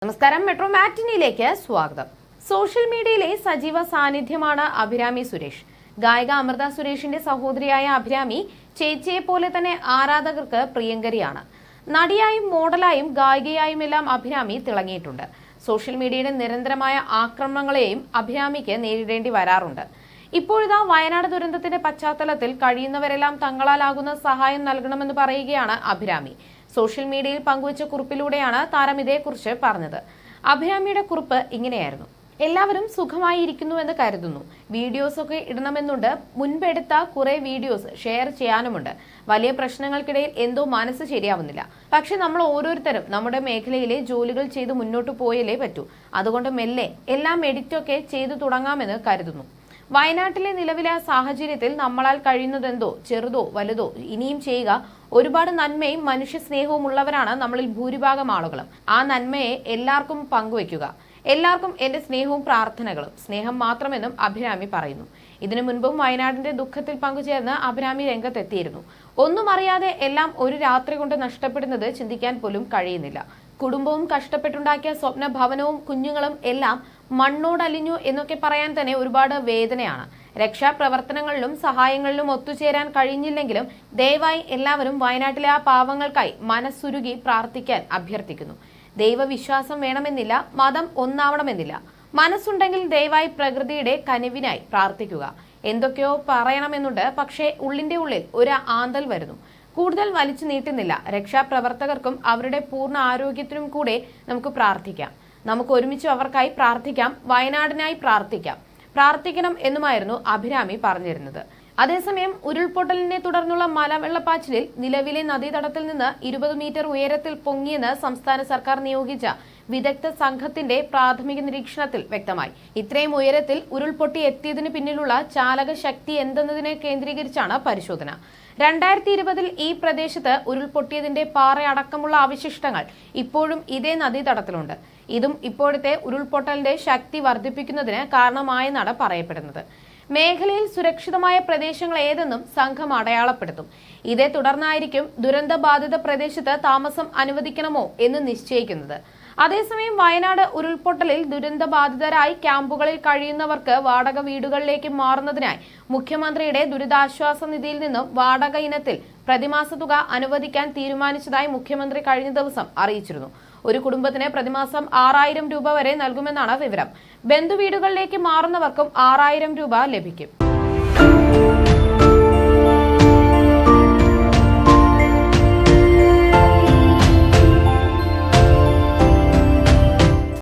നമസ്കാരം, മെട്രോ മാറ്റിനിയിലേക്ക് സ്വാഗതം. സോഷ്യൽ മീഡിയയിലെ സജീവ സാന്നിധ്യമാണ് അഭിരാമി സുരേഷ്. ഗായിക അമൃത സുരേഷിന്റെ സഹോദരിയായ അഭിരാമി ചേച്ചിയെ പോലെ തന്നെ ആരാധകർക്ക് പ്രിയങ്കരിയാണ്. നടിയായും മോഡലായും ഗായികയായുമെല്ലാം അഭിരാമി തിളങ്ങിയിട്ടുണ്ട്. സോഷ്യൽ മീഡിയയുടെ നിരന്തരമായ ആക്രമണങ്ങളെയും അഭിരാമിക്ക് നേരിടേണ്ടി വരാറുണ്ട്. ഇപ്പോഴിതാ വയനാട് ദുരന്തത്തിന്റെ പശ്ചാത്തലത്തിൽ കഴിയുന്നവരെല്ലാം തങ്ങളാലാകുന്ന സഹായം നൽകണമെന്ന് പറയുകയാണ് അഭിരാമി. സോഷ്യൽ മീഡിയയിൽ പങ്കുവച്ച കുറിപ്പിലൂടെയാണ് താരം ഇതേക്കുറിച്ച് പറഞ്ഞത്. അഭിരാമിയുടെ കുറിപ്പ് ഇങ്ങനെയായിരുന്നു: എല്ലാവരും സുഖമായി ഇരിക്കുന്നുവെന്ന് കരുതുന്നു. വീഡിയോസൊക്കെ ഇടണമെന്നുണ്ട്. മുൻപെടുത്ത കുറെ വീഡിയോസ് ഷെയർ ചെയ്യാനുമുണ്ട്. വലിയ പ്രശ്നങ്ങൾക്കിടയിൽ എന്തോ മനസ്സ് ശരിയാവുന്നില്ല. പക്ഷെ നമ്മൾ ഓരോരുത്തരും നമ്മുടെ മേഖലയിലെ ജോലികൾ ചെയ്ത് മുന്നോട്ട് പോയല്ലേ പറ്റൂ. അതുകൊണ്ട് മെല്ലെ എല്ലാം എഡിറ്റൊക്കെ ചെയ്തു തുടങ്ങാമെന്ന് കരുതുന്നു. വയനാട്ടിലെ നിലവിലെ സാഹചര്യത്തിൽ നമ്മളാൽ കഴിയുന്നതെന്തോ ചെറുതോ വലുതോ ഇനിയും ചെയ്യുക. ഒരുപാട് നന്മയും മനുഷ്യ സ്നേഹവും ഉള്ളവരാണ് നമ്മളിൽ ഭൂരിഭാഗം ആളുകളും. ആ നന്മയെ എല്ലാവർക്കും പങ്കുവയ്ക്കുക. എല്ലാവർക്കും എന്റെ സ്നേഹവും പ്രാർത്ഥനകളും. സ്നേഹം മാത്രമെന്നും അഭിരാമി പറയുന്നു. ഇതിനു മുൻപും വയനാടിന്റെ ദുഃഖത്തിൽ പങ്കുചേർന്ന് അഭിരാമി രംഗത്തെത്തിയിരുന്നു. ഒന്നും അറിയാതെ എല്ലാം ഒരു രാത്രി കൊണ്ട് നഷ്ടപ്പെടുന്നത് ചിന്തിക്കാൻ പോലും കഴിയുന്നില്ല. കുടുംബവും കഷ്ടപ്പെട്ടുണ്ടാക്കിയ സ്വപ്ന ഭവനവും കുഞ്ഞുങ്ങളും എല്ലാം മണ്ണോടലിഞ്ഞു എന്നൊക്കെ പറയാൻ തന്നെ ഒരുപാട് വേദനയാണ്. രക്ഷാപ്രവർത്തനങ്ങളിലും സഹായങ്ങളിലും ഒത്തുചേരാൻ കഴിഞ്ഞില്ലെങ്കിലും ദയവായി എല്ലാവരും വയനാട്ടിലെ ആ പാവങ്ങൾക്കായി മനസ്സുരുകി പ്രാർത്ഥിക്കാൻ അഭ്യർത്ഥിക്കുന്നു. ദൈവവിശ്വാസം വേണമെന്നില്ല, മതം ഒന്നാവണമെന്നില്ല. മനസ്സുണ്ടെങ്കിൽ ദയവായി പ്രകൃതിയുടെ കനിവിനായി പ്രാർത്ഥിക്കുക. എന്തൊക്കെയോ പറയണമെന്നുണ്ട്, പക്ഷേ ഉള്ളിന്റെ ഉള്ളിൽ ഒരു ആന്തൽ വരുന്നു. കൂടുതൽ വലിച്ചു നീട്ടുന്നില്ല. രക്ഷാപ്രവർത്തകർക്കും അവരുടെ പൂർണ്ണ ആരോഗ്യത്തിനും കൂടെ നമുക്ക് പ്രാർത്ഥിക്കാം. നമുക്ക് ഒരുമിച്ച് അവർക്കായി പ്രാർത്ഥിക്കാം. വയനാടിനായി പ്രാർത്ഥിക്കണം എന്നുമായിരുന്നു അഭിരാമി പറഞ്ഞിരുന്നത്. അതേസമയം ഉരുൾപൊട്ടലിനെ തുടർന്നുള്ള മലവെള്ളപ്പാച്ചിലിൽ നിലവിലെ നദീതടത്തിൽ നിന്ന് 20 മീറ്റർ ഉയരത്തിൽ പൊങ്ങിയെന്ന് സംസ്ഥാന സർക്കാർ നിയോഗിച്ച വിദഗ്ധ സംഘത്തിന്റെ പ്രാഥമിക നിരീക്ഷണത്തിൽ വ്യക്തമായി. ഇത്രയും ഉയരത്തിൽ ഉരുൾപൊട്ടി എത്തിയതിന് പിന്നിലുള്ള ചാലക ശക്തി എന്തെന്നതിനെ കേന്ദ്രീകരിച്ചാണ് പരിശോധന. 2020 ഈ പ്രദേശത്ത് ഉരുൾപൊട്ടിയതിന്റെ പാറയടക്കമുള്ള അവശിഷ്ടങ്ങൾ ഇപ്പോഴും ഇതേ നദീതടത്തിലുണ്ട്. ഇതും ഇപ്പോഴത്തെ ഉരുൾപൊട്ടലിന്റെ ശക്തി വർദ്ധിപ്പിക്കുന്നതിന് കാരണമായെന്നാണ് പറയപ്പെടുന്നത്. മേഖലയിൽ സുരക്ഷിതമായ പ്രദേശങ്ങൾ ഏതെന്നും സംഘം അടയാളപ്പെടുത്തും. ഇതേ തുടർന്നായിരിക്കും ദുരന്തബാധിത പ്രദേശത്ത് താമസം അനുവദിക്കണമോ എന്ന് നിശ്ചയിക്കുന്നത്. അതേസമയം വയനാട് ഉരുൾപൊട്ടലിൽ ദുരന്തബാധിതരായി ക്യാമ്പുകളിൽ കഴിയുന്നവർക്ക് വാടക വീടുകളിലേക്ക് മാറുന്നതിനായി മുഖ്യമന്ത്രിയുടെ ദുരിതാശ്വാസ നിധിയിൽ നിന്നും വാടക ഇനത്തിൽ പ്രതിമാസ തുക അനുവദിക്കാൻ തീരുമാനിച്ചതായി മുഖ്യമന്ത്രി കഴിഞ്ഞ ദിവസം അറിയിച്ചിരുന്നു. ഒരു കുടുംബത്തിന് പ്രതിമാസം 6000 രൂപ വരെ നൽകുമെന്നാണ് വിവരം. ബന്ധുവീടുകളിലേക്ക് മാറുന്നവർക്കും 6000 രൂപ ലഭിക്കും.